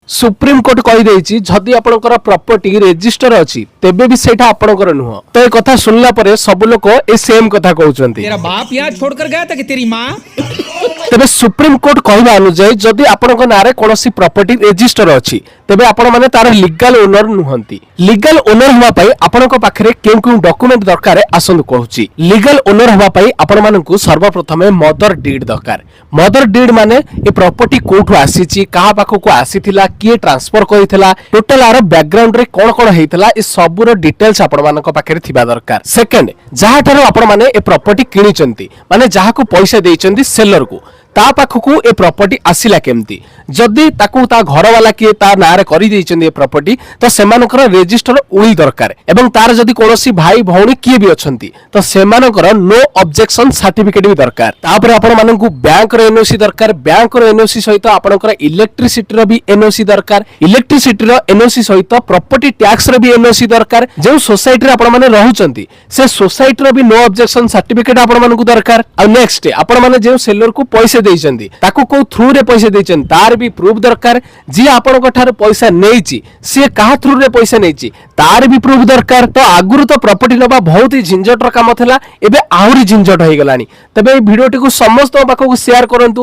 Supreme court कही देछि जदि आपनकर प्रॉपर्टी रजिस्टर अछि तेबे भी सेटा आपनकर नुह तो ए कथा सुनला परे सब लोग ए सेम कथा कहउचंती। तेरा बाप यहाँ छोड़कर गया था कि तेरी माँ? तेबे सुप्रीम कोर्ट कहबा अनुसार जदि आपनक नारे कोनोसी प्रॉपर्टी रजिस्टर अछि तेबे आपण माने तार लीगल ओनर नुहंती। लीगल ओनर हुआ पई आपनक पाखरे केउ केउ डॉक्यूमेंट दरकार आसंद कहूची। लीगल ओनर हुआ पई आपण मानकु सर्वप्रथमे मदर डीड दरकार। मदर डीड माने ए प्रॉपर्टी कोठु आसीची कहा पाखकु आसीथिला किए ट्रांसफर करिथिला टोटल आर बैकग्राउंड रे कोन कोन हेइथिला ए सबुर डिटेल्स आपण मानक पाखरे थिबा दरकार। सेकंड जहा ठारो आपण माने ए प्रॉपर्टी किनिचंती माने जहा को पैसा देइचंती सेलर को ता पाखकु ए प्रॉपर्टी आसिला केमती जदि ताकू ता घर वाला किए ता नारे करि देइचंदी ए प्रॉपर्टी तो सेमानकर रजिस्टर उइल दरकार एवं तार जदि कोनोसी भाई भौणी किए भी अछंती तो सेमानकर नो ऑब्जेक्शन सर्टिफिकेट भी दरकार। तापर आपण मानकु बैंक रो एनओसी दरकार। बैंक रो एनओसी सहित आपनकर इलेक्ट्रिसिटी रो भी एनओसी दरकार। इलेक्ट्रिसिटी रो एनओसी सहित प्रॉपर्टी टैक्स रो भी एनओसी दरकार। जो सोसाइटी रे आपण माने रहउचंती से सोसाइटी रो भी नो ऑब्जेक्शन सर्टिफिकेट आपण मानकु दरकार। आ नेक्स्ट आपण माने जे सेलर को पैसा देइचंदी ताकू को थ्रू रे पैसा देइचन तार भी प्रूफ दरकार। जी आपण को ठार पैसा नेइची से कहा थ्रू रे पैसा नेइची तार भी प्रूफ दरकार। तो आगुरु तो प्रॉपर्टी नबा बहुत ही झिंझटर काम थिला एबे आहुरी झिंझट होई गलानी। तबे ए वीडियो टी को समस्त पाखो शेयर करंतु